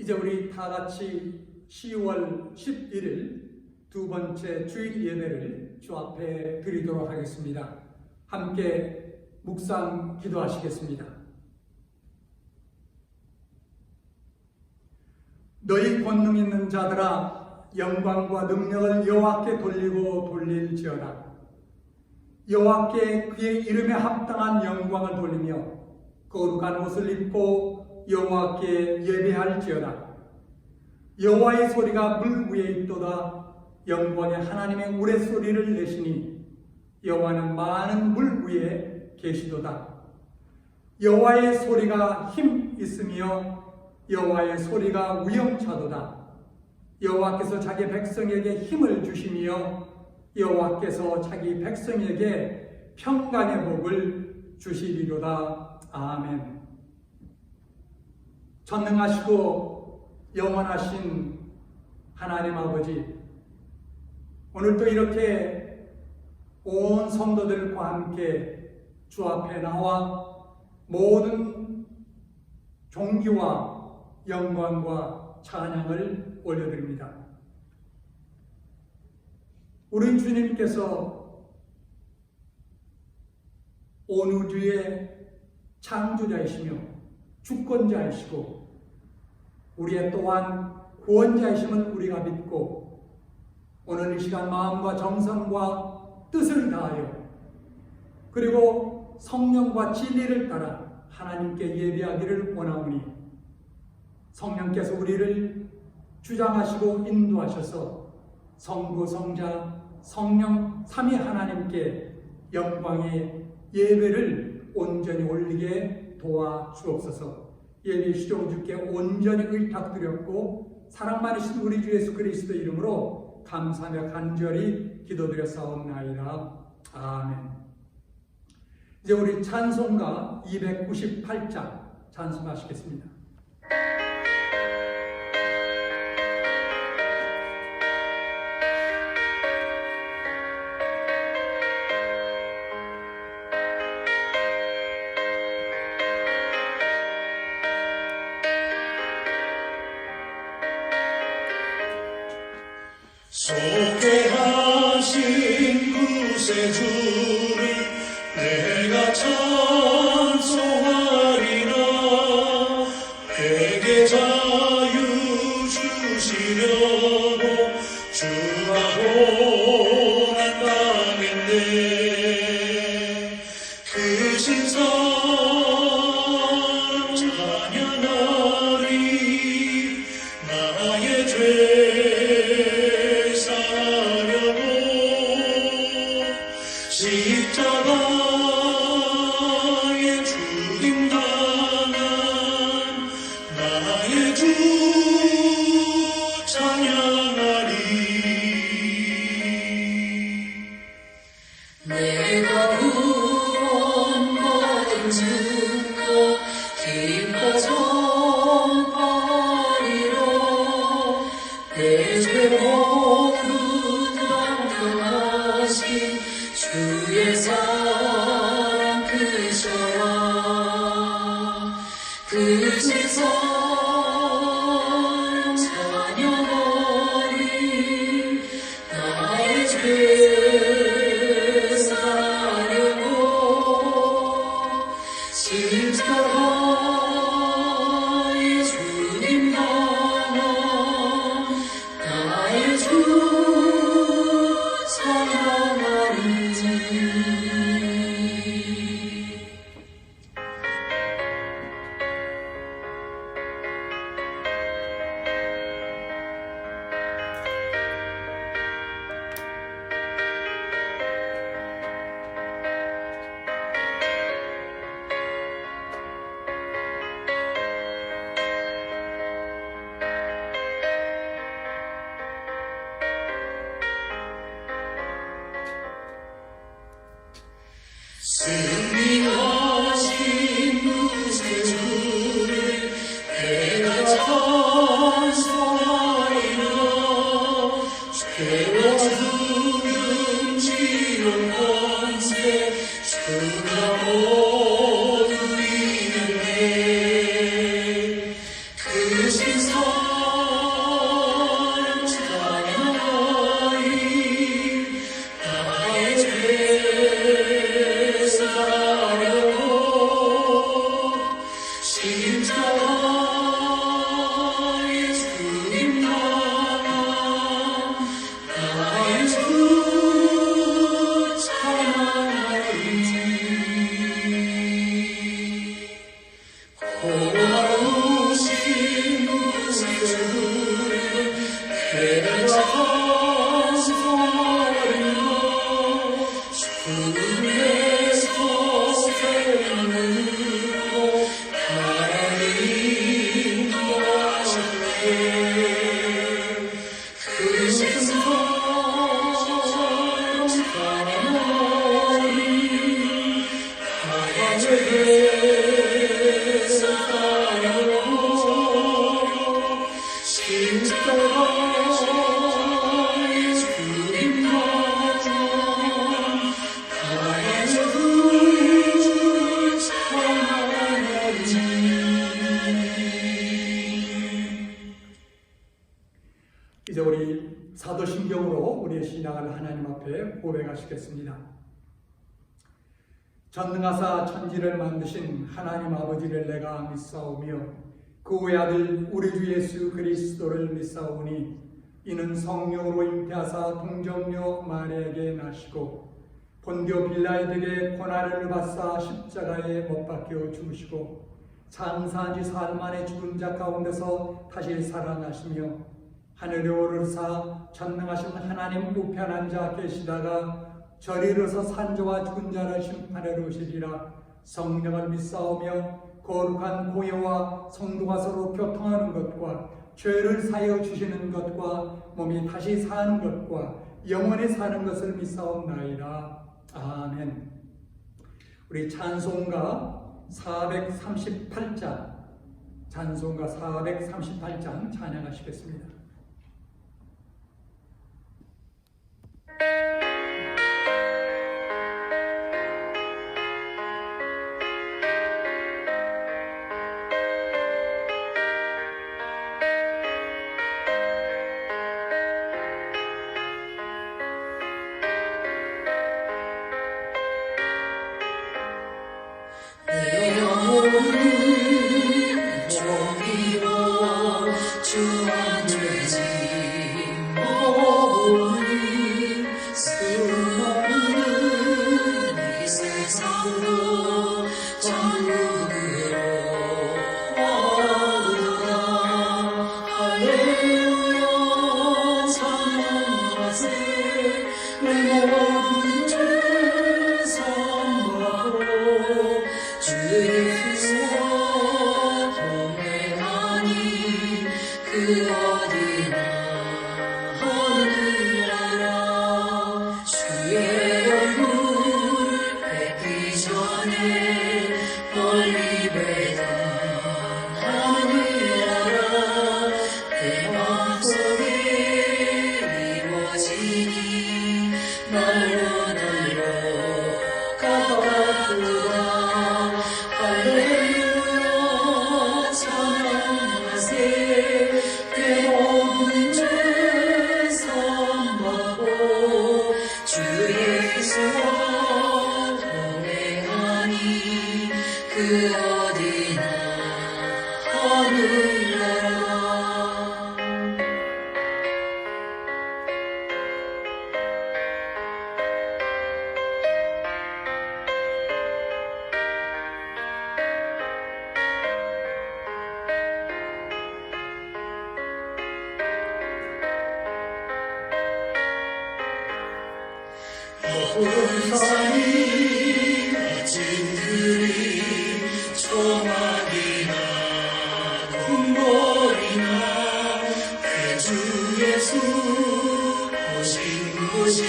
이제 우리 다 같이 10월 11일 두 번째 주일 예배를 주 앞에 드리도록 하겠습니다. 함께 묵상 기도하시겠습니다. 너희 권능 있는 자들아, 영광과 능력을 여호와께 돌리고 돌릴지어다. 여호와께 그의 이름에 합당한 영광을 돌리며 거룩한 옷을 입고 여호와께 예배할지어다. 여호와의 소리가 물 위에 있도다. 영광의 하나님의 우레소리를 내시니 여호와는 많은 물 위에 계시도다. 여호와의 소리가 힘 있으며 여호와의 소리가 위엄차도다. 여호와께서 자기 백성에게 힘을 주시며 여호와께서 자기 백성에게 평강의 복을 주시리로다. 아멘. 전능하시고 영원하신 하나님 아버지, 오늘도 이렇게 온 성도들과 함께 주 앞에 나와 모든 존귀와 영광과 찬양을 올려드립니다. 우리 주님께서 온 우주의 창조자이시며 주권자이시고 우리의 또한 구원자이심을 우리가 믿고 오늘 이 시간 마음과 정성과 뜻을 다하여 그리고 성령과 진리를 따라 하나님께 예배하기를 원하오니 성령께서 우리를 주장하시고 인도하셔서 성부, 성자, 성령 삼위 하나님께 영광의 예배를 온전히 올리게 도와주옵소서. 예배 시종 주께 온전히 의탁드렸고 사랑 많으신 우리 주 예수 그리스도 이름으로 감사하며 간절히 기도드렸사옵나이다. 아멘. 이제 우리 찬송가 298장 찬송하시겠습니다. 속죄하신 구세주를 내가 찬송하리라. 내게 자유 주시려고 주가 보낸 땅인데 그 신성 찬양하리. 나의 죄 십자가에 죽임당한 나의 주 찬양하리. 내가 구원받은 증거 기뻐 전파하리라. 내 죄 모두 담당하신 주의 사랑 크셔라. 그 신성 찬양하리. 나의 죄 사하려고 십자가에 죽임당한 나의 주 내게 사랑으로 십자가의 주님 나전 나의 주를 찬양하리. 이제 우리 사도신경으로 우리의 신앙을 하나님 앞에 고백하시겠습니다. 전능하사 천지를 만드신 하나님 아버지를 내가 믿사오며 그 외아들 우리 주 예수 그리스도를 믿사오니 이는 성령으로 잉태하사 동정녀 마리아에게 나시고 본디오 빌라에게 고난을 받사 십자가에 못 박혀 죽으시고 장사한 지 사흘 만에 죽은 자 가운데서 다시 살아나시며 하늘에 오르사 전능하신 하나님 우편 앉아 계시다가 저리로서 산자와 죽은 자를 심판하러 오시리라. 성령을 믿사오며 거룩한 공예와 성도가 서로 교통하는 것과 죄를 사여 주시는 것과 몸이 다시 사는 것과 영원히 사는 것을 믿사옵나이다. 아멘. 우리 찬송가 438장 찬양하시겠습니다. 내 영혼은 종이로 주 안에 짐어보니 수없는 이 세상으로 전국으로 와오라. 할렐루야 찬양하세. 내 모든 죄 선하고 주의 뜻과 동행하니 그 어디나 하늘나라. 주의 얼굴 뵙기 전에 멀리 뵈던 하늘나라. 내 마음속에 이루어지니 날로 가깝구나. 할렐루야 찬양하세. 내 모든 죄 사함받고 주의 뜻과 동행하니 그 어디나 하늘나라. 본산이 빚진 들이 초막이나 궁궐이나 주 예수 오신 곳이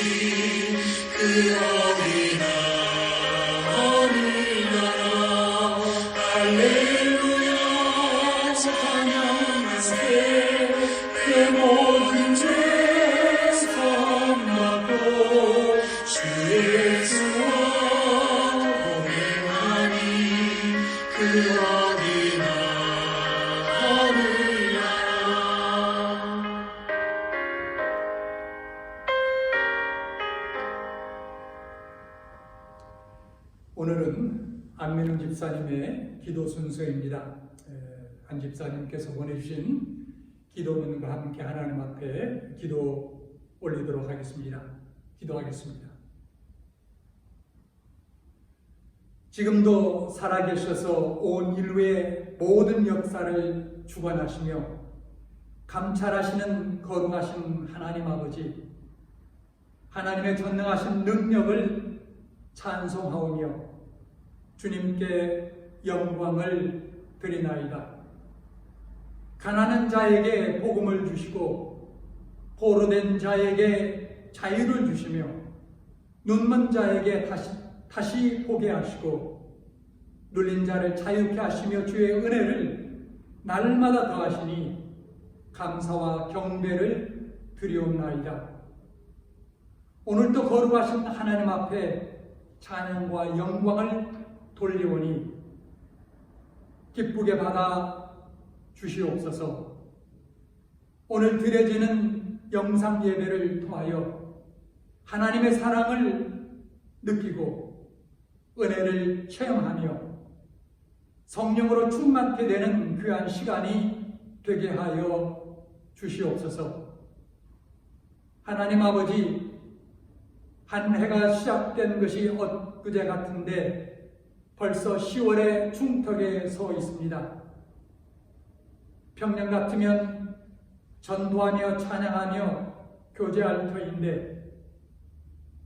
그 어디나 하늘나라. 할렐루야 찬양하세. 그 모든 죄 사함받고 주의 수와 동행하니 그 어디나 하늘나라. 오늘은 안민웅 집사님의 기도 순서입니다. 안 집사님께서 보내주신 기도문과 함께 하나님 앞에 기도 올리도록 하겠습니다. 기도하겠습니다. 지금도 살아계셔서 온 인류의 모든 역사를 주관하시며 감찰하시는 거룩하신 하나님 아버지, 하나님의 전능하신 능력을 찬송하오며 주님께 영광을 드리나이다. 가난한 자에게 복음을 주시고 포로된 자에게 자유를 주시며 눈먼 자에게 다시 보게 하시고 눌린 자를 자유케 하시며 주의 은혜를 날마다 더하시니 감사와 경배를 드리옵나이다. 오늘도 거룩하신 하나님 앞에 찬양과 영광을 돌리오니 기쁘게 받아 주시옵소서. 오늘 드려지는 영상 예배를 통하여 하나님의 사랑을 느끼고 은혜를 체험하며 성령으로 충만케 되는 귀한 시간이 되게 하여 주시옵소서. 하나님 아버지, 한 해가 시작된 것이 엊그제 같은데 벌써 10월의 중턱에 서 있습니다. 평년 같으면 전도하며 찬양하며 교제할 터인데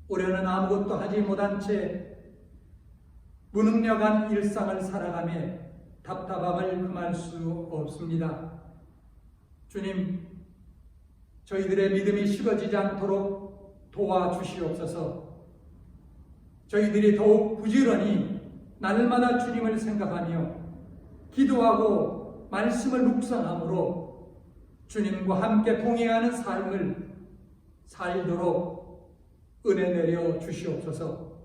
올해는 아무것도 하지 못한 채 무능력한 일상을 살아가며 답답함을 금할 수 없습니다. 주님, 저희들의 믿음이 식어지지 않도록 도와주시옵소서. 저희들이 더욱 부지런히 날마다 주님을 생각하며 기도하고 말씀을 묵상함으로 주님과 함께 동행하는 삶을 살도록 은혜 내려 주시옵소서.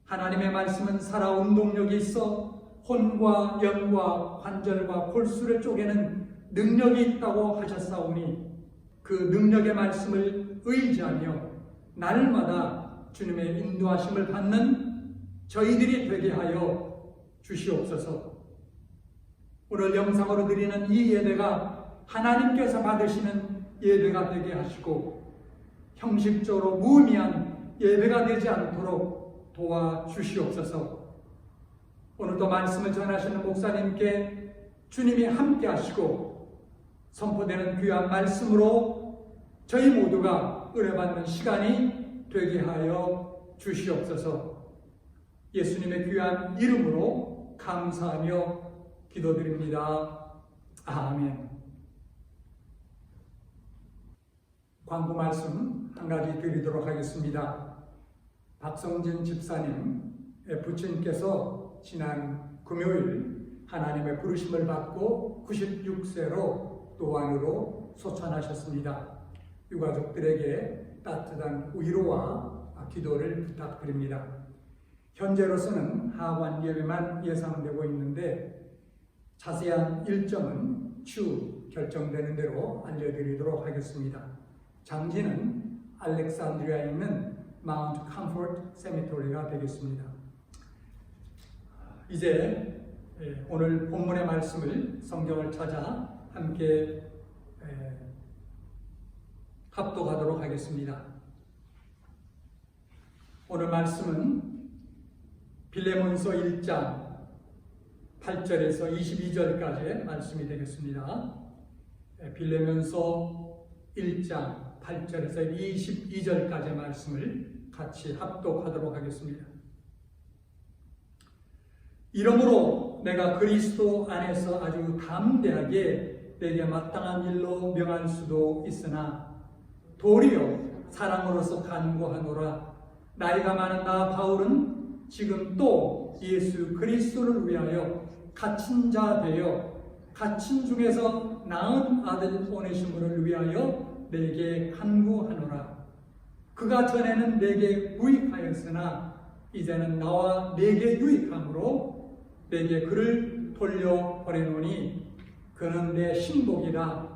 하나님의 말씀은 살아 운동력이 있어 혼과 영과 관절과 골수를 쪼개는 능력이 있다고 하셨사오니 그 능력의 말씀을 의지하며 날마다 주님의 인도하심을 받는 저희들이 되게 하여 주시옵소서. 오늘 영상으로 드리는 이 예배가 하나님께서 받으시는 예배가 되게 하시고 형식적으로 무의미한 예배가 되지 않도록 도와주시옵소서. 오늘도 말씀을 전하시는 목사님께 주님이 함께 하시고 선포되는 귀한 말씀으로 저희 모두가 은혜받는 시간이 되게 하여 주시옵소서. 예수님의 귀한 이름으로 감사하며 기도드립니다. 아멘. 광고 말씀 한 가지 드리도록 하겠습니다. 박성진 집사님의 부친께서 지난 금요일 하나님의 부르심을 받고 96세로 노안으로 소천하셨습니다. 유가족들에게 따뜻한 위로와 기도를 부탁드립니다. 현재로서는 하완 예배만 예상되고 있는데 자세한 일정은 추후 결정되는 대로 알려드리도록 하겠습니다. 장지는 알렉산드리아에 있는 마운트 컴포트 세미토리가 되겠습니다. 이제 오늘 본문의 말씀을 성경을 찾아 함께 합독하도록 하겠습니다. 오늘 말씀은 빌레몬서 1장 8절에서 22절까지의 말씀이 되겠습니다. 빌레몬서 1장 8절에서 22절까지의 말씀을 같이 합독하도록 하겠습니다. 이러므로 내가 그리스도 안에서 아주 담대하게 내게 마땅한 일로 명할 수도 있으나 도리어 사랑으로서 간구하노라. 나이가 많은 나 바울은 지금 또 예수 그리스도를 위하여 갇힌 자 되어 갇힌 중에서 낳은 아들 오네시모를 위하여 내게 간구하노라. 그가 전에는 내게 무익하였으나 이제는 나와 내게 유익함으로 내게 그를 돌려보내노니 그는 내 신복이라.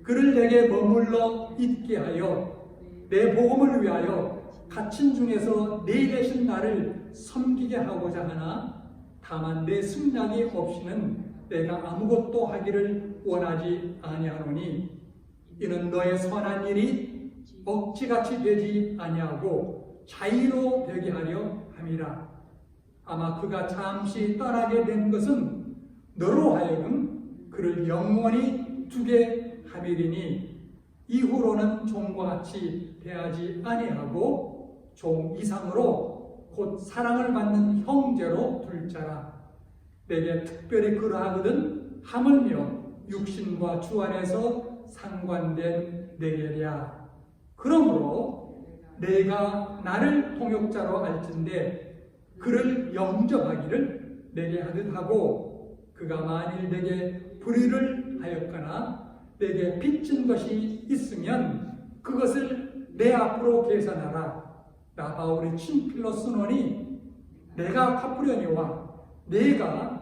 그를 내게 머물러 있게 하여 내 복음을 위하여 갇힌 중에서 네 대신 나를 섬기게 하고자 하나 다만 내 승낙이 없이는 내가 아무것도 하기를 원하지 아니하노니 이는 너의 선한 일이 억지같이 되지 아니하고 자의로 되게 하려 함이라. 아마 그가 잠시 떠나게 된 것은 너로 하여금 그를 영원히 두게 함이리니 이후로는 종과 같이 대하지 아니하고 종 이상으로 곧 사랑을 받는 형제로 둘 자라. 내게 특별히 그러하거든 하물며 육신과 주 안에서 상관된 내게랴. 그러므로 내가 나를 통역자로 알진대 그를 영접하기를 내게 하듯 하고 그가 만일 내게 불의를 하였거나 내게 빚진 것이 있으면 그것을 내 앞으로 계산하라. 나 바울이 친필로 쓰노니 내가 갚으려니와 내가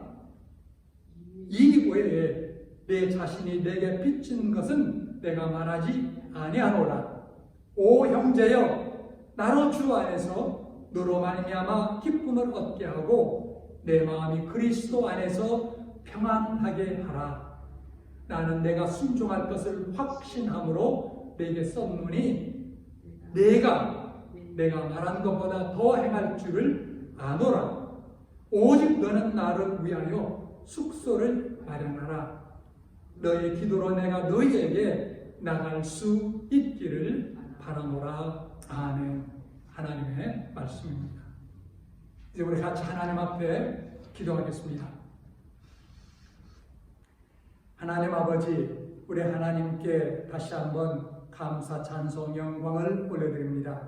이 외에 내 자신이 내게 빚진 것은 내가 말하지 아니하노라. 오 형제여, 나로 주 안에서 너로 말미암아 기쁨을 얻게 하고 내 마음이 그리스도 안에서 평안하게 하라. 나는 내가 순종할 것을 확신함으로 내게 썼노니 내가 말한 것보다 더 행할 줄을 아노라. 오직 너는 나를 위하여 숙소를 마련하라. 너의 기도로 내가 너희에게 나갈 수 있기를 바라노라. 아멘. 하나님의 말씀입니다. 이제 우리 같이 하나님 앞에 기도하겠습니다. 하나님 아버지, 우리 하나님께 다시 한번 감사, 찬송, 영광을 올려드립니다.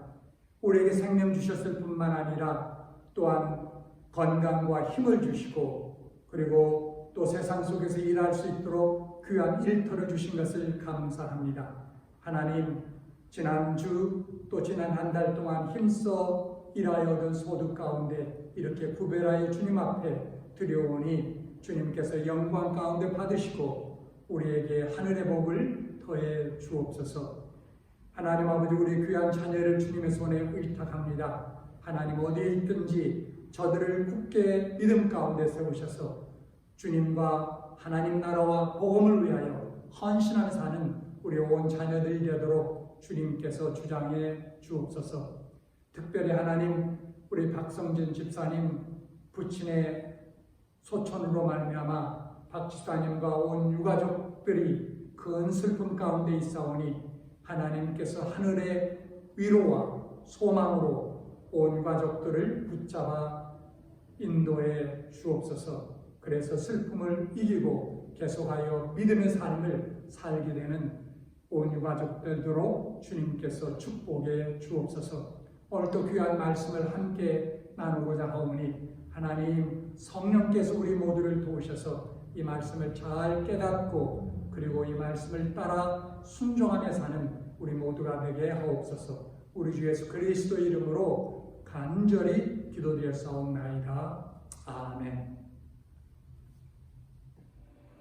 우리에게 생명 주셨을 뿐만 아니라 또한 건강과 힘을 주시고 그리고 또 세상 속에서 일할 수 있도록 귀한 일터를 주신 것을 감사합니다. 하나님, 지난주 또 지난 한 달 동안 힘써 일하여 얻은 소득 가운데 이렇게 구별하여 주님 앞에 드려오니 주님께서 영광 가운데 받으시고 우리에게 하늘의 복을 더해 주옵소서. 하나님 아버지, 우리 귀한 자녀를 주님의 손에 의탁합니다. 하나님 어디에 있든지 저들을 굳게 믿음 가운데 세우셔서 주님과 하나님 나라와 복음을 위하여 헌신하며 사는 우리 온 자녀들이 되도록 주님께서 주장해 주옵소서. 특별히 하나님, 우리 박성진 집사님 부친의 소천으로 말미암아 박 집사님과 온 유가족들이 큰 슬픔 가운데 있사오니 하나님께서 하늘의 위로와 소망으로 온 유가족들을 붙잡아 인도해 주옵소서. 그래서 슬픔을 이기고 계속하여 믿음의 삶을 살게 되는 온 유가족들도록 주님께서 축복해 주옵소서. 오늘도 귀한 말씀을 함께 나누고자 하오니 하나님 성령께서 우리 모두를 도우셔서 이 말씀을 잘 깨닫고 그리고 이 말씀을 따라 순종하며 사는 우리 모두가 되게 하옵소서. 우리 주 예수 그리스도 이름으로 간절히 기도드렸사옵나이다. 아멘.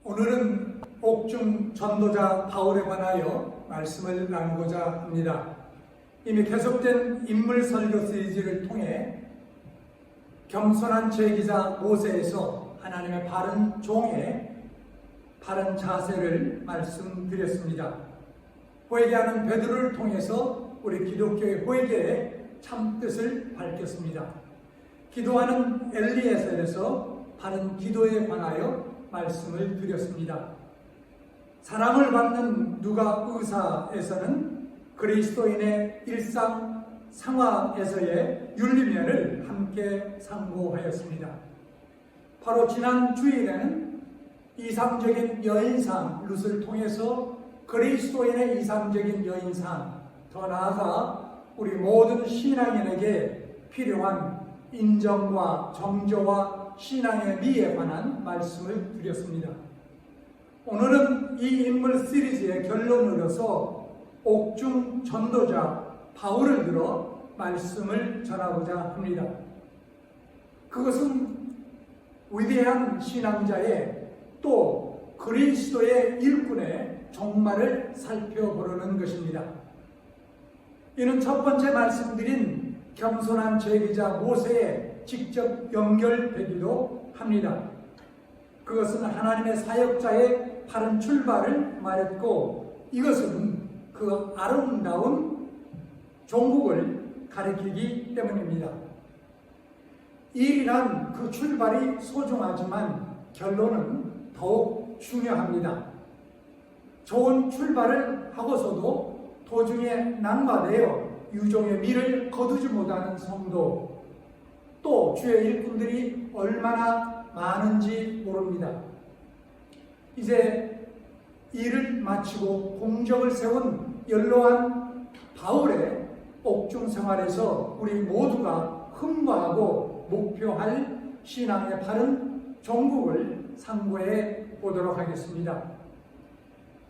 오늘은 옥중 전도자 바울에 관하여 말씀을 나누고자 합니다. 이미 계속된 인물 설교 시리즈를 통해 겸손한 제기자 모세에서 하나님의 바른 종의 바른 자세를 말씀드렸습니다. 회개하는 베드로를 통해서 우리 기독교의 회개의 참뜻을 밝혔습니다. 기도하는 엘리에셀에서 바른 기도에 관하여 말씀을 드렸습니다. 사랑을 받는 누가 의사에서는 그리스도인의 일상 상황에서의 윤리면을 함께 상고하였습니다. 바로 지난 주일에는 이상적인 여인상 룻을 통해서 그리스도인의 이상적인 여인상, 더 나아가 우리 모든 신앙인에게 필요한 인정과 정조와 신앙의 미에 관한 말씀을 드렸습니다. 오늘은 이 인물 시리즈의 결론으로서 옥중 전도자 바울을 들어 말씀을 전하고자 합니다. 그것은 위대한 신앙자의 또 그리스도의 일꾼의 종말을 살펴보려는 것입니다. 이는 첫 번째 말씀드린 겸손한 제기자 모세에 직접 연결되기도 합니다. 그것은 하나님의 사역자의 바른 출발을 말했고 이것은 그 아름다운 종국을 가리키기 때문입니다. 일이란 그 출발이 소중하지만 결론은 더욱 중요합니다. 좋은 출발을 하고서도 도중에 낙마되어 유종의 미를 거두지 못하는 성도, 또 주의 일꾼들이 얼마나 많은지 모릅니다. 이제 일을 마치고 공적을 세운 연로한 바울의 옥중 생활에서 우리 모두가 흠모하고 목표할 신앙의 바른 종국을 상고해 보도록 하겠습니다.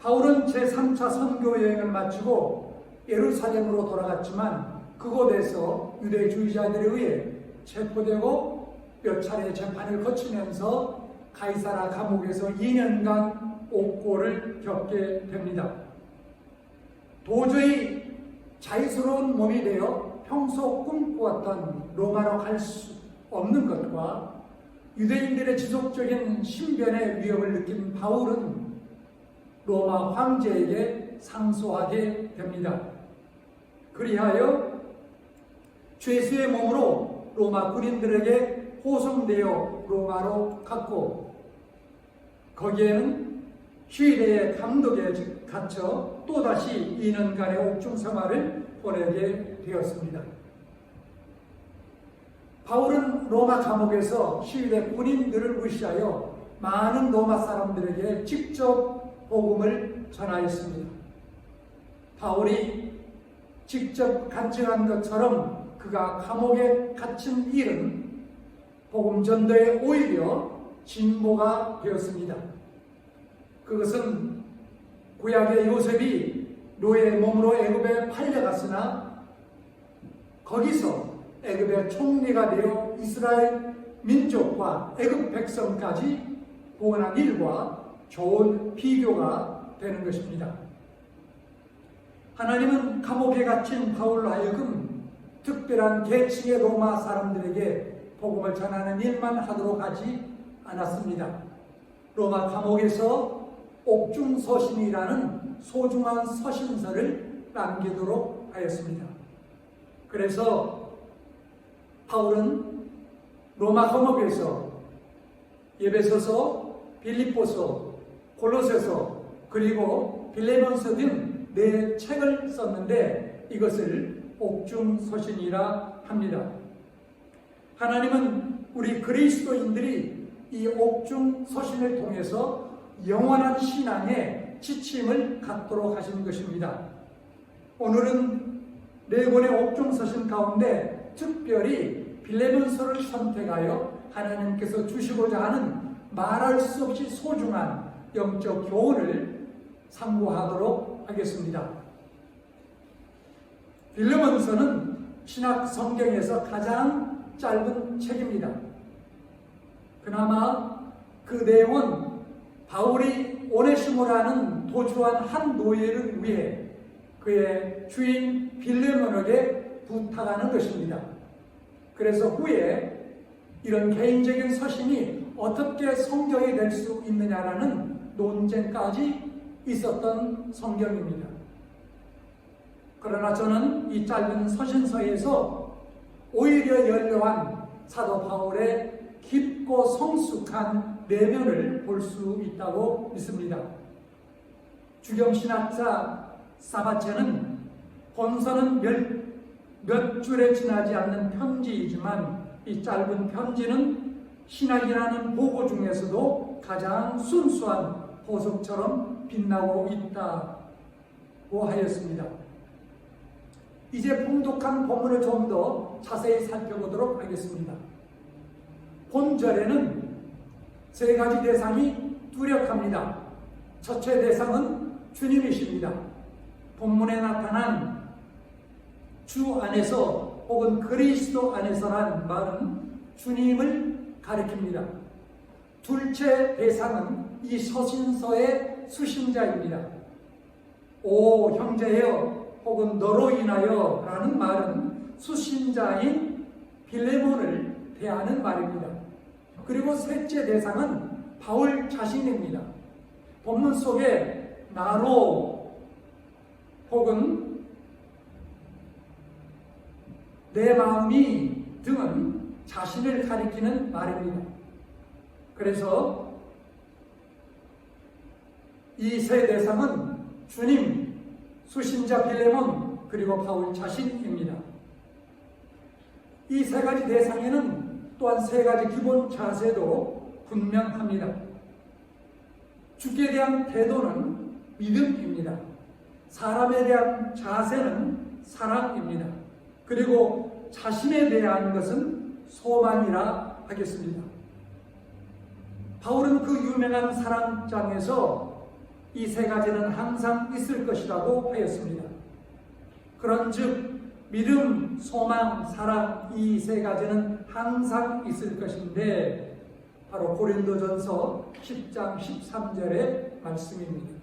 바울은 제3차 선교 여행을 마치고 예루살렘으로 돌아갔지만 그곳에서 유대주의자들에 의해 체포되고 몇 차례 재판을 거치면서 가이사라 감옥에서 2년간 옥고를 겪게 됩니다. 도저히 자유스러운 몸이 되어 평소 꿈꾸었던 로마로 갈 수 없는 것과 유대인들의 지속적인 신변의 위협을 느낀 바울은 로마 황제에게 상소하게 됩니다. 그리하여 죄수의 몸으로 로마 군인들에게 호송되어 로마로 갔고 거기에는 휘레의 감독에 갇혀 또다시 2년간의 옥중 생활을 보내게 되었습니다. 바울은 로마 감옥에서 휘레 군인들을 무시하여 많은 로마 사람들에게 직접 복음을 전하였습니다. 바울이 직접 간증한 것처럼 그가 감옥에 갇힌 일은 복음 전도에 오히려 진보가 되었습니다. 그것은 구약의 요셉이 노예의 몸으로 애굽에 팔려갔으나 거기서 애굽의 총리가 되어 이스라엘 민족과 애굽 백성까지 구원한 일과 좋은 비교가 되는 것입니다. 하나님은 감옥에 갇힌 바울로 하여금 특별한 계층의 로마 사람들에게 복음을 전하는 일만 하도록 하지 않았습니다. 로마 감옥에서 옥중서신이라는 소중한 서신서를 남기도록 하였습니다. 그래서 바울은 로마 감옥에서 에베소서, 빌립보서, 골로새서 그리고 빌레몬서 등 4책을 썼는데 이것을 옥중서신이라 합니다. 하나님은 우리 그리스도인들이 이 옥중서신을 통해서 영원한 신앙의 지침을 갖도록 하신 것입니다. 오늘은 4권의 옥중서신 가운데 특별히 빌레몬서를 선택하여 하나님께서 주시고자 하는 말할 수 없이 소중한 영적 교훈을 상고하도록 하겠습니다. 빌레몬서는 신약 성경에서 가장 짧은 책입니다. 그나마 그 내용은 바울이 오네시모라는 도주한 한 노예를 위해 그의 주인 빌레몬에게 부탁하는 것입니다. 그래서 후에 이런 개인적인 서신이 어떻게 성경이 될 수 있느냐라는 논쟁까지 있었던 성경입니다. 그러나 저는 이 짧은 서신서에서 오히려 연료한 사도 바울의 깊고 성숙한 내면을 볼 수 있다고 믿습니다. 주경신학자 사바체는 본서는 몇 줄에 지나지 않는 편지이지만 이 짧은 편지는 신학이라는 보고 중에서도 가장 순수한 보석처럼 빛나고 있다고 하였습니다. 이제 봉독한 본문을 좀 더 자세히 살펴보도록 하겠습니다. 본절에는 3가지 대상이 뚜렷합니다. 첫째 대상은 주님이십니다. 본문에 나타난 주 안에서 혹은 그리스도 안에서란 말은 주님을 가리킵니다. 둘째 대상은 이 서신서의 수신자입니다. 오 형제여 혹은 너로 인하여 라는 말은 수신자인 빌레몬을 대하는 말입니다. 그리고 셋째 대상은 바울 자신입니다. 본문 속에 나로 혹은 내 마음이 등은 자신을 가리키는 말입니다. 그래서 이 세 대상은 주님, 수신자 빌레몬, 그리고 바울 자신입니다. 이 3가지 대상에는 또한 3가지 기본 자세도 분명합니다. 주께 대한 태도는 믿음입니다. 사람에 대한 자세는 사랑입니다. 그리고 자신에 대한 것은 소망이라 하겠습니다. 바울은 그 유명한 사랑장에서 이 세 가지는 항상 있을 것이라고 하였습니다. 그런즉 믿음, 소망, 사랑 이 세 가지는 항상 있을 것인데 바로 고린도전서 10장 13절의 말씀입니다.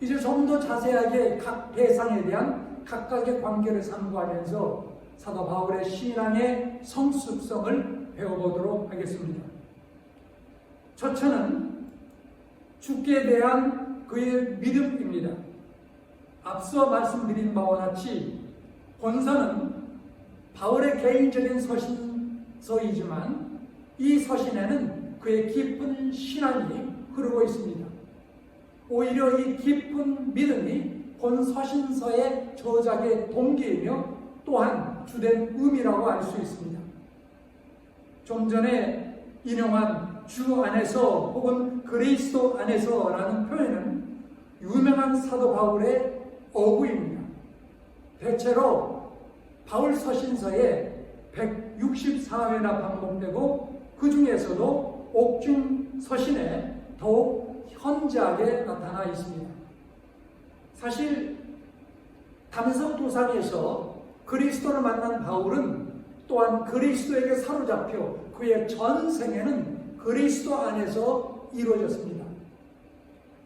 이제 좀 더 자세하게 각 대상에 대한 각각의 관계를 상고하면서 사도 바울의 신앙의 성숙성을 배워보도록 하겠습니다. 첫째는 주께 대한 그의 믿음입니다. 앞서 말씀드린 바와 같이 본서는 바울의 개인적인 서신서이지만 이 서신에는 그의 깊은 신앙이 흐르고 있습니다. 오히려 이 깊은 믿음이 본 서신서의 저작의 동기이며 또한 주된 의미라고 알 수 있습니다. 좀 전에 인용한 주 안에서 혹은 그리스도 안에서라는 표현은 유명한 사도 바울의 어구입니다. 대체로 바울 서신서에 164회나 반복되고 그 중에서도 옥중 서신에 더욱 현저하게 나타나 있습니다. 사실 담석도상에서 그리스도를 만난 바울은 또한 그리스도에게 사로잡혀 그의 전생에는 그리스도 안에서 이루어졌습니다.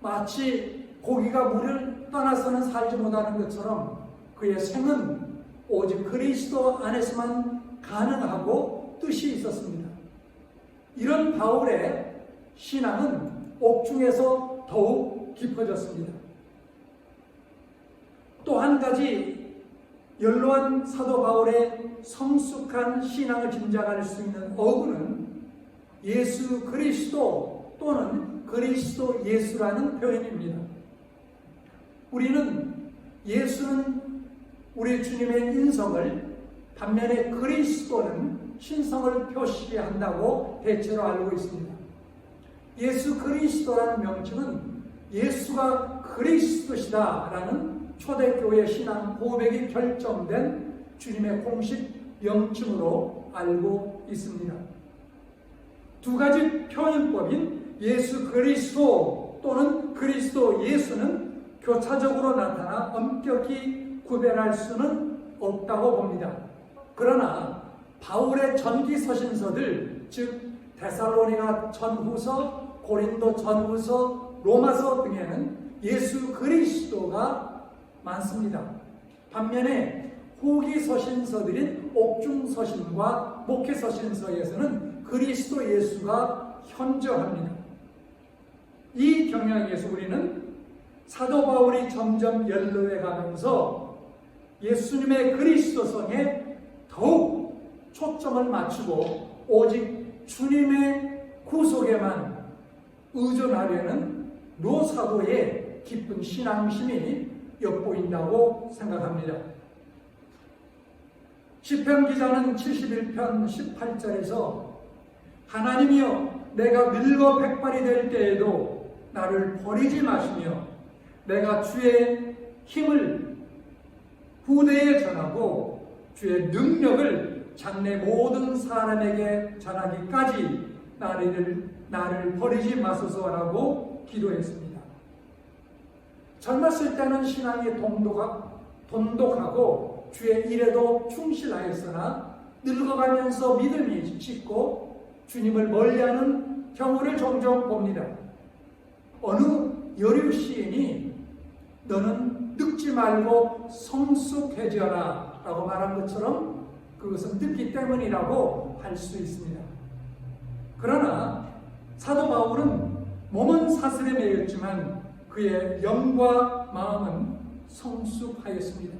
마치 고기가 물을 떠나서는 살지 못하는 것처럼 그의 생은 오직 그리스도 안에서만 가능하고 뜻이 있었습니다. 이런 바울의 신앙은 옥중에서 더욱 깊어졌습니다. 또 한 가지 연로한 사도 바울의 성숙한 신앙을 짐작할 수 있는 어구는 예수 그리스도 또는 그리스도 예수라는 표현입니다. 우리는 예수는 우리 주님의 인성을, 반면에 그리스도는 신성을 표시한다고 대체로 알고 있습니다. 예수 그리스도라는 명칭은 예수가 그리스도시다라는 초대교회 신앙 고백이 결정된 주님의 공식 명칭으로 알고 있습니다. 두 가지 표현법인 예수 그리스도 또는 그리스도 예수는 교차적으로 나타나 엄격히 구별할 수는 없다고 봅니다. 그러나 바울의 전기 서신서들, 즉 데살로니가 전후서, 고린도 전후서, 로마서 등에는 예수 그리스도가 많습니다. 반면에 후기 서신서들인 옥중 서신과 목회 서신서에서는 그리스도 예수가 현저합니다. 이 경향에서 우리는 사도 바울이 점점 연로해 가면서 예수님의 그리스도성에 더욱 초점을 맞추고 오직 주님의 구속에만 의존하려는 노사도의 깊은 신앙심이 엿보인다고 생각합니다. 시편 기자는 71편 18절에서 하나님이여 내가 늙어 백발이 될 때에도 나를 버리지 마시며 내가 주의 힘을 후대에 전하고 주의 능력을 장래 모든 사람에게 전하기까지 나를 버리지 마소서라고 기도했습니다. 젊었을 때는 신앙이 돈독하고 주의 일에도 충실하였으나 늙어가면서 믿음이 식고 주님을 멀리하는 경우를 종종 봅니다. 어느 여류 시인이 너는 늙지 말고 성숙해져라 라고 말한 것처럼 그것은 늙기 때문이라고 할 수 있습니다. 그러나 사도 바울은 몸은 사슬에 매였지만 그의 영과 마음은 성숙하였습니다.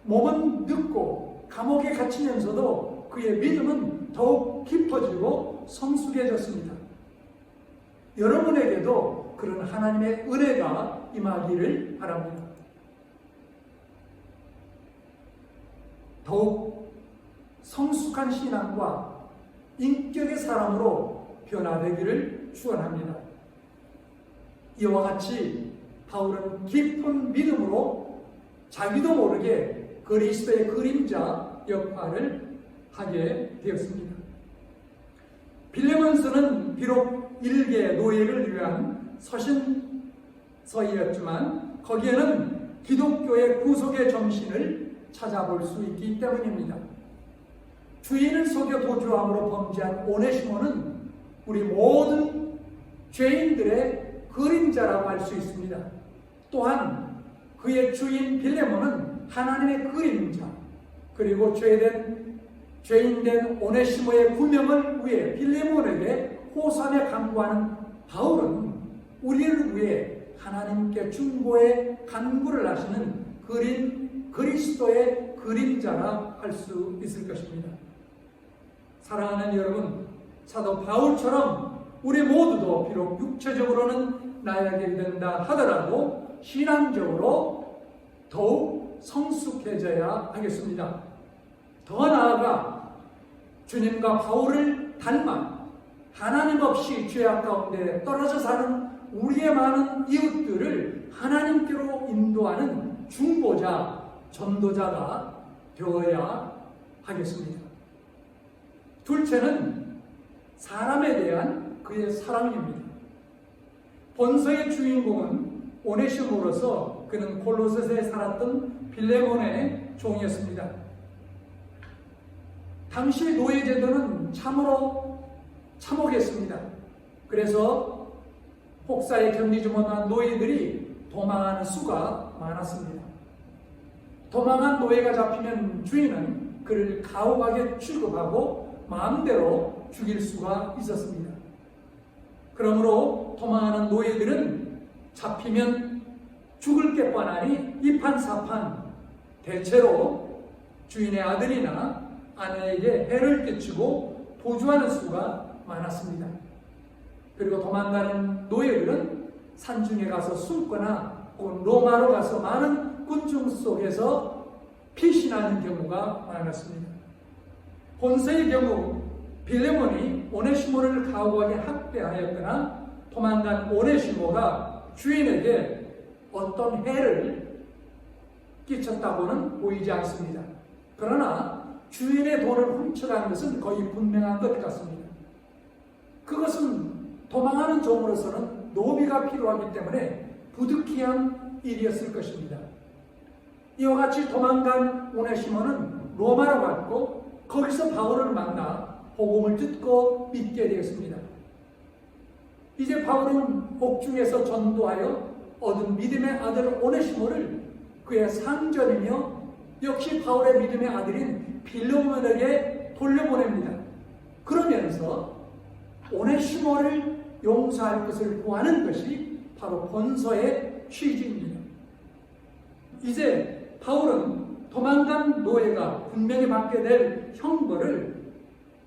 몸은 늙고 감옥에 갇히면서도 그의 믿음은 더욱 깊어지고 성숙해졌습니다. 여러분에게도 그런 하나님의 은혜가 임하기를 바랍니다. 더욱 성숙한 신앙과 인격의 사람으로 변화되기를 축원합니다. 이와 같이 바울은 깊은 믿음으로 자기도 모르게 그리스도의 그림자 역할을 하게 되었습니다. 빌레몬서는 비록 일개 노예를 위한 서신서이었지만 거기에는 기독교의 구속의 정신을 찾아볼 수 있기 때문입니다. 주인을 속여 도주함으로 범죄한 오네시모는 우리 모든 죄인들의 그림자라고 할 수 있습니다. 또한 그의 주인 빌레몬은 하나님의 그림자, 그리고 죄인된 오네시모의 구명을 위해 빌레몬에게 호산에 간구하는 바울은 우리를 위해 하나님께 중보의 간구를 하시는 그리스도의 그림자라 할 수 있을 것입니다. 사랑하는 여러분, 사도 바울처럼 우리 모두도 비록 육체적으로는 나약하게 된다 하더라도 신앙적으로 더욱 성숙해져야 하겠습니다. 더 나아가 주님과 바울을 닮아 하나님 없이 죄악 가운데 떨어져 사는 우리의 많은 이웃들을 하나님께로 인도하는 중보자, 전도자가 되어야 하겠습니다. 둘째는 사람에 대한 그의 사랑입니다. 본서의 주인공은 오네시모로서 그는 골로새에 살았던 빌레몬의 종이었습니다. 당시 노예제도는 참으로 참혹했습니다. 그래서 복사에 견디지 못한 노예들이 도망하는 수가 많았습니다. 도망한 노예가 잡히면 주인은 그를 가혹하게 취급하고 마음대로 죽일 수가 있었습니다. 그러므로 도망하는 노예들은 잡히면 죽을 게 뻔하니 이판사판 대체로 주인의 아들이나 아내에게 해를 끼치고 도주하는 수가 많았습니다. 그리고 도망가는 노예들은 산중에 가서 숨거나 혹은 로마로 가서 많은 군중 속에서 피신하는 경우가 많았습니다. 본서의 경우 빌레몬이 오네시모를 가혹하게 학대하였거나 도망간 오네시모가 주인에게 어떤 해를 끼쳤다고는 보이지 않습니다. 그러나 주인의 돈을 훔쳐간 것은 거의 분명한 것 같습니다. 그것은 도망하는 종으로서는 노비가 필요하기 때문에 부득이한 일이었을 것입니다. 이와 같이 도망간 오네시모는 로마로 갔고 거기서 바울을 만나 복음을 듣고 믿게 되었습니다. 이제 바울은 옥중에서 전도하여 얻은 믿음의 아들 오네시모를 그의 상전이며 역시 바울의 믿음의 아들인 빌레몬에게 돌려보냅니다. 그러면서 오네시모를 용서할 것을 구하는 것이 바로 본서의 취지입니다. 이제 바울은 도망간 노예가 분명히 받게 될 형벌을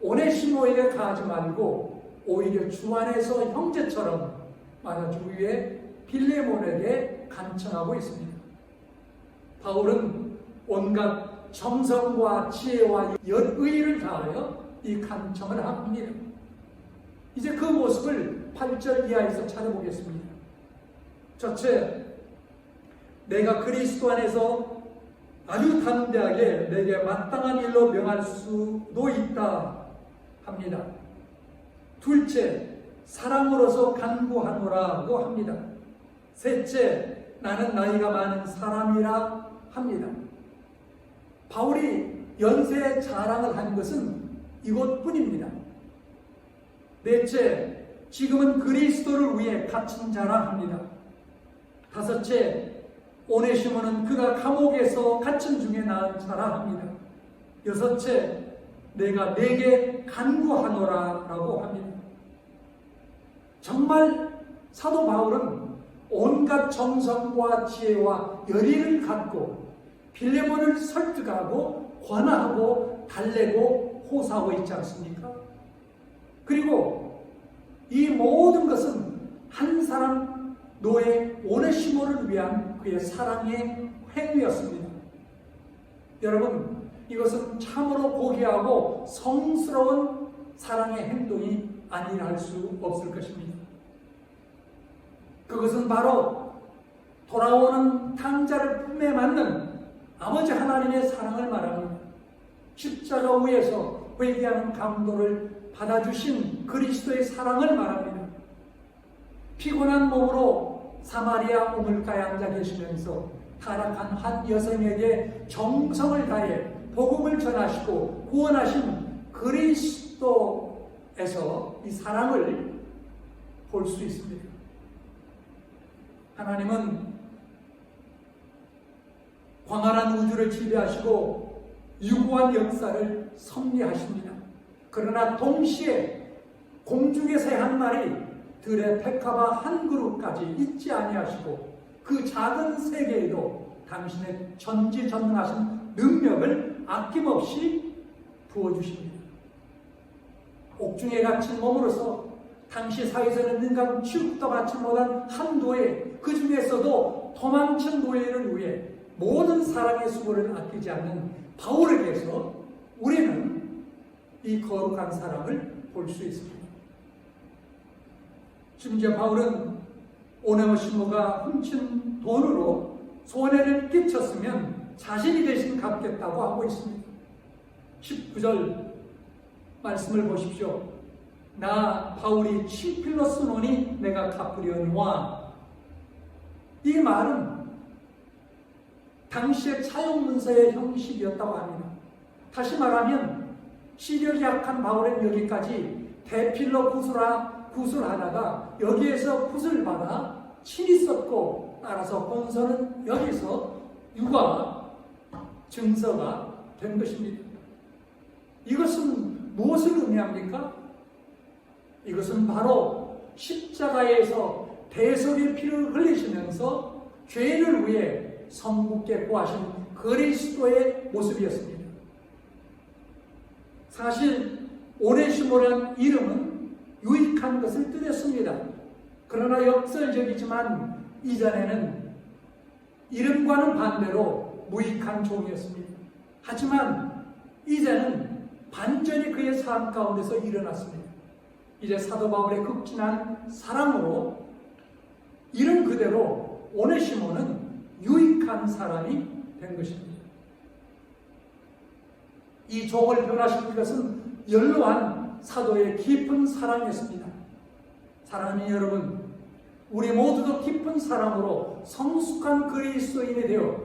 오네시모에게 가하지 말고 오히려 주 안에서 형제처럼 맞아주기 위해 빌레몬에게 간청하고 있습니다. 바울은 온갖 정성과 지혜와 열의를 다하여 이 간청을 합니다. 이제 그 모습을 8절 이하에서 찾아보겠습니다. 첫째, 내가 그리스도 안에서 아주 담대하게 내게 마땅한 일로 명할 수도 있다 합니다. 둘째, 사랑으로서 간구하노라고 합니다. 셋째, 나는 나이가 많은 사람이라 합니다. 바울이 연쇄 자랑을 한 것은 이것뿐입니다. 넷째, 지금은 그리스도를 위해 갇힌 자라 합니다. 다섯째, 오네시모는 그가 감옥에서 갇힌 중에 낳은 자라 합니다. 여섯째, 내가 내게 간구하노라라고 합니다. 정말 사도 바울은 온갖 정성과 지혜와 열의를 갖고 빌레몬을 설득하고 권하고 달래고 호소하고 있지 않습니까? 그리고 이 모든 것은 한 사람 노예 오네시모를 위한 그의 사랑의 행위였습니다. 여러분, 이것은 참으로 고귀하고 성스러운 사랑의 행동이 아니라 할 수 없을 것입니다. 그것은 바로 돌아오는 탕자를 품에 맞는 아버지 하나님의 사랑을 말합니다. 십자가 위에서 회개하는 강도를 받아주신 그리스도의 사랑을 말합니다. 피곤한 몸으로 사마리아 우물가에 앉아 계시면서 타락한 한 여성에게 정성을 다해 복음을 전하시고 구원하신 그리스도에서 이 사랑을 볼 수 있습니다. 하나님은 광활한 우주를 지배하시고 유구한 역사를 섭리하십니다. 그러나 동시에 공중에서의 한 마리 들의 백합화 한 그룹까지 잊지 아니하시고 그 작은 세계에도 당신의 전지전능하신 능력을 아낌없이 부어주십니다. 옥중에 갇힌 몸으로서 당시 사회에서는 인간 취급도 받지 못한 한 노예, 그 중에서도 도망친 노예를 위해 모든 사랑의 수고를 아끼지 않는 바울에게서 우리는 이 거룩한 사랑을 볼 수 있습니다. 심지어 바울은 오네시모가 훔친 돈으로 손해를 끼쳤으면 자신이 대신 갚겠다고 하고 있습니다. 19절 말씀을 보십시오. 나 바울이 친필로 쓰노니 내가 갚으려니와. 이 말은 당시의 차용문서의 형식이었다고 합니다. 다시 말하면 시력이 약한 바울은 여기까지 대필로 구술하다가 여기에서 붓을 받아 친히 썼고 따라서 본서는 여기서 유가 증서가 된 것입니다. 이것은 무엇을 의미합니까? 이것은 바로 십자가에서 대속의 피를 흘리시면서 죄인을 위해 성부께 구하신 그리스도의 모습이었습니다. 사실 오네시모라는 이름은 유익한 것을 뜻했습니다. 그러나 역설적이지만 이전에는 이름과는 반대로 무익한 종이었습니다. 하지만 이제는 반전이 그의 삶 가운데서 일어났습니다. 이제 사도 바울의 극진한 사랑으로 이름 그대로 오네시모는 유익한 사람이 된 것입니다. 이 종을 변화시킨 것은 연로한 사도의 깊은 사랑이었습니다. 사랑하는 여러분, 우리 모두도 깊은 사랑으로 성숙한 그리스도인이 되어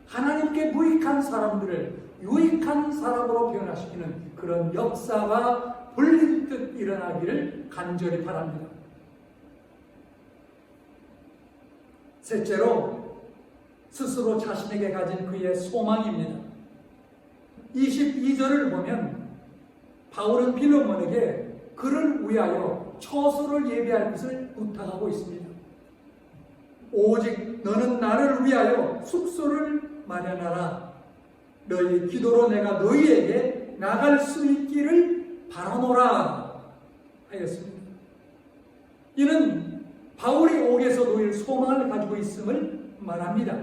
하나님께 무익한 사람들을 유익한 사람으로 변화시키는 그런 역사가 불릴듯 일어나기를 간절히 바랍니다. 셋째로 스스로 자신에게 가진 그의 소망입니다. 22절을 보면 바울은 빌레몬에게 그를 위하여 처소를 예비할 것을 부탁하고 있습니다. 오직 너는 나를 위하여 숙소를 마련하라. 너희 기도로 내가 너희에게 나갈 수 있기를 바라노라 하였습니다. 이는 바울이 옥에서 놓일 소망을 가지고 있음을 말합니다.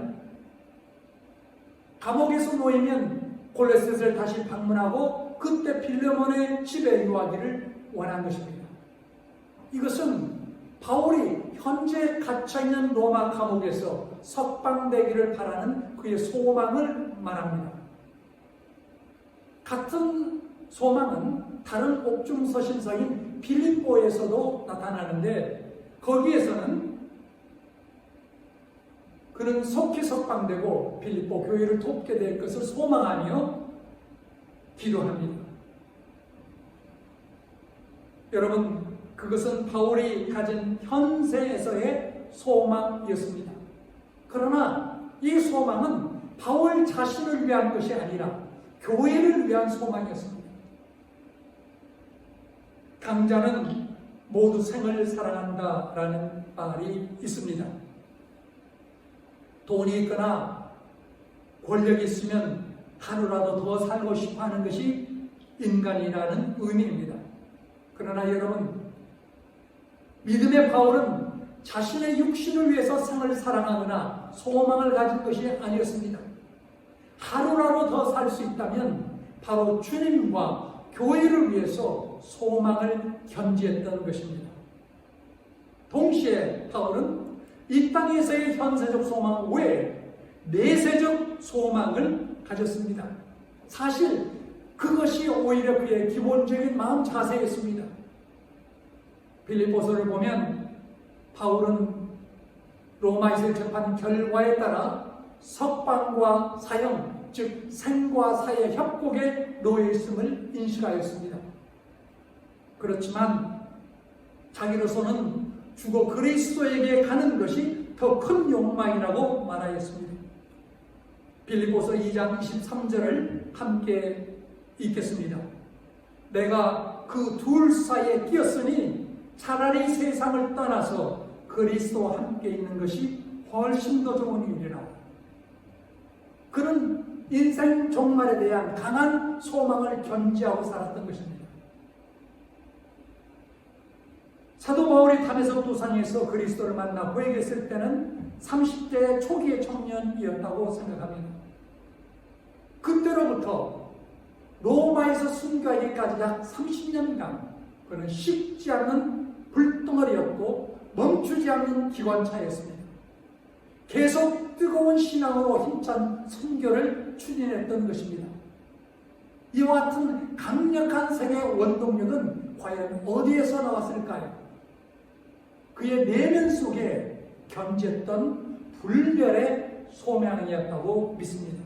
감옥에서 놓이면 골로새를 다시 방문하고 그때 빌레몬의 집에 유하기를 원한 것입니다. 이것은 바울이 현재 갇혀있는 로마 감옥에서 석방되기를 바라는 그의 소망을 말합니다. 같은 소망은 다른 옥중 서신서인 빌립보에서도 나타나는데 거기에서는 그는 속히 석방되고 빌립보 교회를 돕게 될 것을 소망하며 기도합니다. 여러분, 그것은 바울이 가진 현세에서의 소망이었습니다. 그러나 이 소망은 바울 자신을 위한 것이 아니라 교회를 위한 소망이었습니다. 강자는 모두 생을 사랑한다라는 말이 있습니다. 돈이 있거나 권력이 있으면 하루라도 더 살고 싶어 하는 것이 인간이라는 의미입니다. 그러나 여러분, 믿음의 바울은 자신의 육신을 위해서 생을 사랑하거나 소망을 가진 것이 아니었습니다. 하루라도 더 살 수 있다면 바로 주님과 교회를 위해서 소망을 견지했던 것입니다. 동시에 바울은 이 땅에서의 현세적 소망 외에 내세적 소망을 가졌습니다. 사실 그것이 오히려 그의 기본적인 마음 자세였습니다. 빌립보서를 보면 바울은 로마에서 접한 결과에 따라 석방과 사형, 즉 생과 사의 협곡에 놓여 있음을 인식하였습니다. 그렇지만 자기로서는 죽어 그리스도에게 가는 것이 더 큰 욕망이라고 말하였습니다. 빌립보서 2장 23절을 함께 읽겠습니다. 내가 그 둘 사이에 끼었으니 차라리 세상을 떠나서 그리스도와 함께 있는 것이 훨씬 더 좋은 일이라. 그는 인생 종말에 대한 강한 소망을 견지하고 살았던 것입니다. 사도 바울이 다메섹 도상에서 그리스도를 만나 고백했을 때는 30대 초기의 청년이었다고 생각합니다. 그때로부터 로마에서 순교하기까지 약 30년간 그는 식지 않는 불덩어리였고 멈추지 않는 기관차였습니다. 계속 뜨거운 신앙으로 힘찬 선교를 추진했던 것입니다. 이와 같은 강력한 생의 원동력은 과연 어디에서 나왔을까요? 그의 내면 속에 견졌던 불멸의 소명이었다고 믿습니다.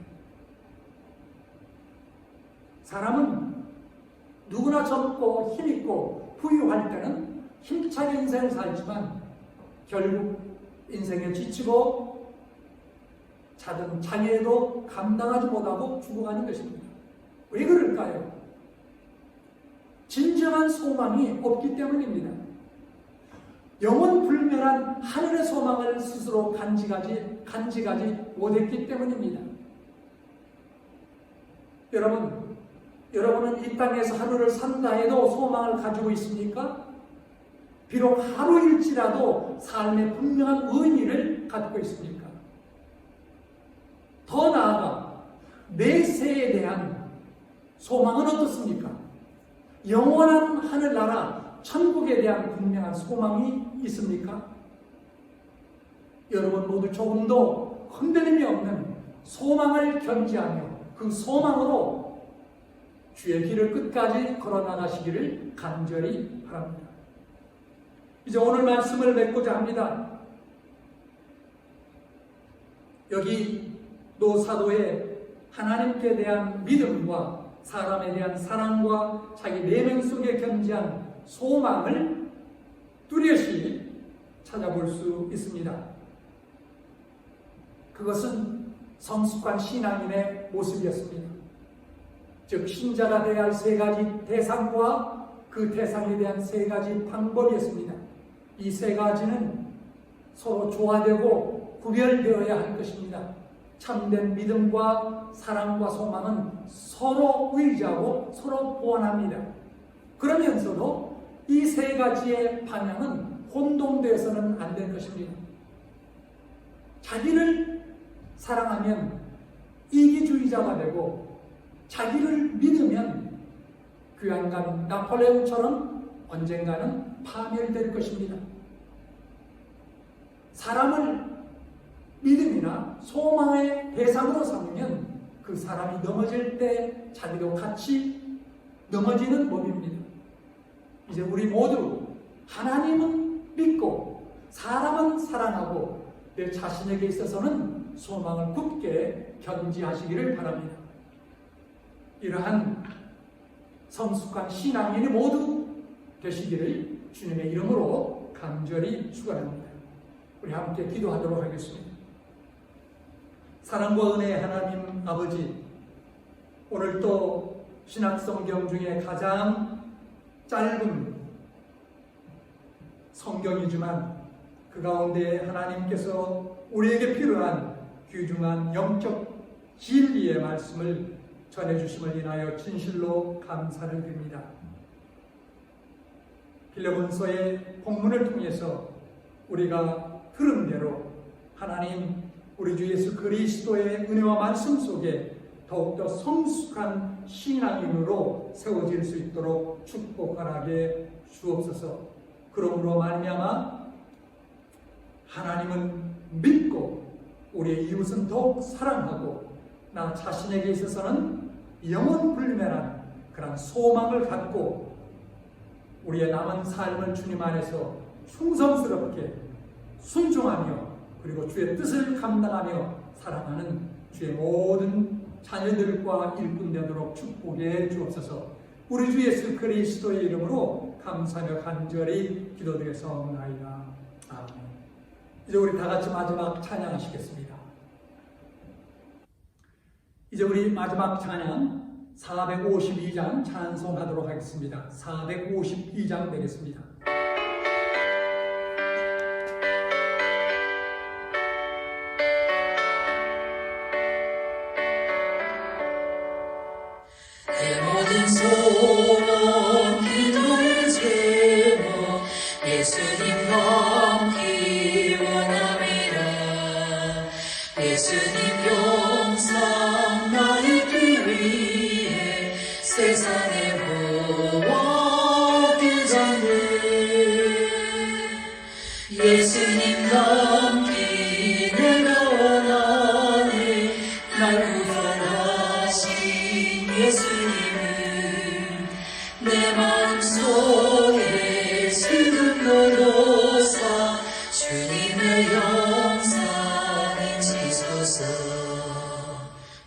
사람은 누구나 젊고 힘있고 부유할 때는 힘차게 인생을 살지만 결국 인생에 지치고 작은 장애에도 감당하지 못하고 죽어가는 것입니다. 왜 그럴까요? 진정한 소망이 없기 때문입니다. 영원 불멸한 하늘의 소망을 스스로 간직하지 못했기 때문입니다. 여러분은 이 땅에서 하루를 산다 해도 소망을 가지고 있습니까? 비록 하루일지라도 삶의 분명한 의미를 갖고 있습니까? 더 나아가 내세에 대한 소망은 어떻습니까? 영원한 하늘나라 천국에 대한 분명한 소망이 있습니까? 여러분 모두 조금도 흔들림이 없는 소망을 견지하며 그 소망으로 주의 길을 끝까지 걸어나가시기를 간절히 바랍니다. 이제 오늘 말씀을 맺고자 합니다. 여기 노 사도의 하나님께 대한 믿음과 사람에 대한 사랑과 자기 내면 속에 견지한 소망을 뚜렷이 찾아볼 수 있습니다. 그것은 성숙한 신앙인의 모습이었습니다. 즉 신자가 되어야 할 세 가지 대상과 그 대상에 대한 세 가지 방법이었습니다. 이 세 가지는 서로 조화되고 구별되어야 할 것입니다. 참된 믿음과 사랑과 소망은 서로 의지하고 서로 보완합니다. 그러면서도 이 세 가지의 방향은 혼동되어서는 안 될 것입니다. 자기를 사랑하면 이기주의자가 되고 자기를 믿으면 귀환간 나폴레옹처럼 언젠가는 파멸될 것입니다. 사람을 믿음이나 소망의 대상으로 삼으면 그 사람이 넘어질 때 자기도 같이 넘어지는 법입니다. 이제 우리 모두 하나님은 믿고 사람은 사랑하고 내 자신에게 있어서는 소망을 굳게 견지하시기를 바랍니다. 이러한 성숙한 신앙인이 모두 되시기를 주님의 이름으로 간절히 축원합니다. 우리 함께 기도하도록 하겠습니다. 사랑과 은혜의 하나님 아버지, 오늘 또 신약성경 중에 가장 짧은 성경이지만 그 가운데 하나님께서 우리에게 필요한 귀중한 영적 진리의 말씀을 전해주심을 인하여 진실로 감사를 드립니다. 빌레몬서의 본문을 통해서 우리가 들은 대로 하나님 우리 주 예수 그리스도의 은혜와 말씀 속에 더욱더 성숙한 신앙인으로 세워질 수 있도록 축복하게 주옵소서. 그러므로 말미암아 하나님은 믿고 우리의 이웃은 더욱 사랑하고 나 자신에게 있어서는 영원 불멸한 그런 소망을 갖고 우리의 남은 삶을 주님 안에서 충성스럽게 순종하며 그리고 주의 뜻을 감당하며 살아가는 주의 모든 자녀들과 일꾼 되도록 축복해 주옵소서. 우리 주 예수 그리스도의 이름으로 감사하며 간절히 기도드리겠사옵나이다. 아멘. 이제 우리 다 같이 마지막 찬양하시겠습니다. 이제 우리 마지막 찬양 452장 찬송하도록 하겠습니다. 452장 되겠습니다. 내 모든 소원 기도를 채워 예수님과 함께 원합니다. 예수님 영상 나의 길 위에 세상의 보와 규정들 예수님과 함께 내가 원하네. 날 구원하신 예수님은 내 마음속에 슬픈 노로사 주님의 영상을 지소서.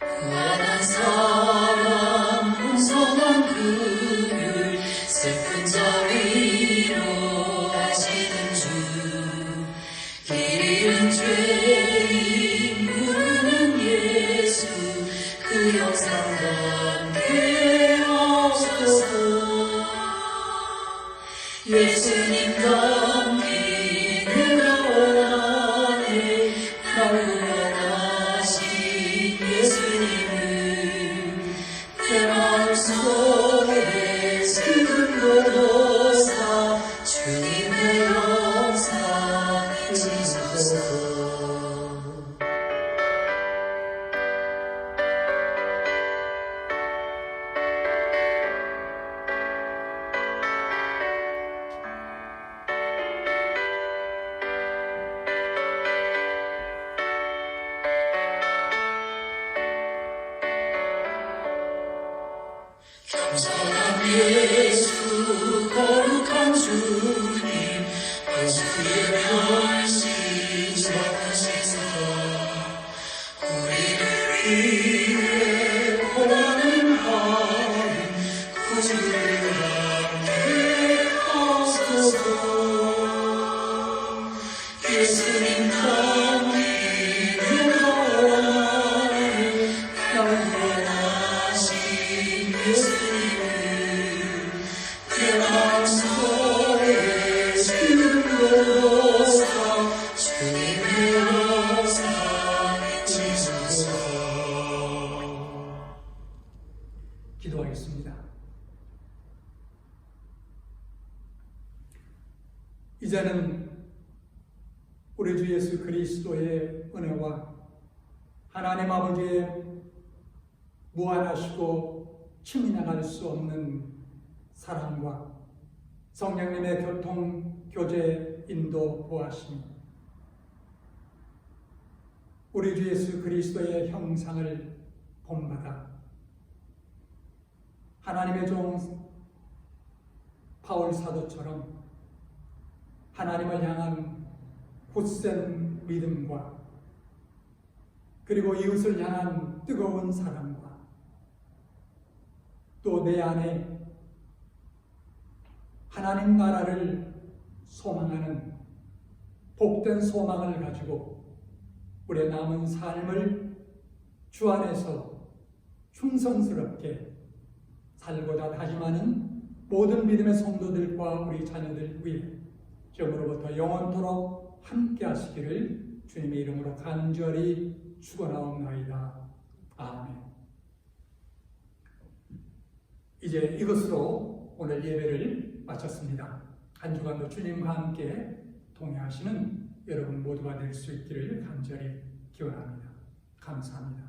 구원한 사람 풍성한 긍휼 슬픈 자 위로하시는 주 길 잃은 죄인 부르는 예수 그 영상과 함께 하소서. 예수님과 함께 내가 원하네. 날 구원하신 예수님은 내 마음속에 슬픈 노로사 주님의 영상을 지소서. 겸손한 예수 거룩한 주님 예수의 별신 전하시사 우리를 위해 고난을 받은 구주를 함께 하소서. 예수님과 함께 내가 원하네. 날 구원하신 예수님은 내 마음속에 슬픈 노로사 주님의 영상을 지소서. 기도하겠습니다. 이제는 우리 주 예수 그리스도의 은혜와 하나님 아버지의 무한하시고 치밀어갈 수 없는 사랑과 성령님의 교통, 교제, 인도, 보하심 우리 주 예수 그리스도의 형상을 본받아 하나님의 종 바울 사도처럼 하나님을 향한 굳센 믿음과 그리고 이웃을 향한 뜨거운 사랑과 또 내 안에 하나님 나라를 소망하는 복된 소망을 가지고 우리의 남은 삶을 주 안에서 충성스럽게 살고자 다짐하는 모든 믿음의 성도들과 우리 자녀들 위해 지금으로부터 영원토록 함께 하시기를 주님의 이름으로 간절히 축원하옵나이다. 아멘. 이제 이것으로 오늘 예배를 마쳤습니다. 한 주간도 주님과 함께 동행하시는 여러분 모두가 될 수 있기를 간절히 기원합니다. 감사합니다.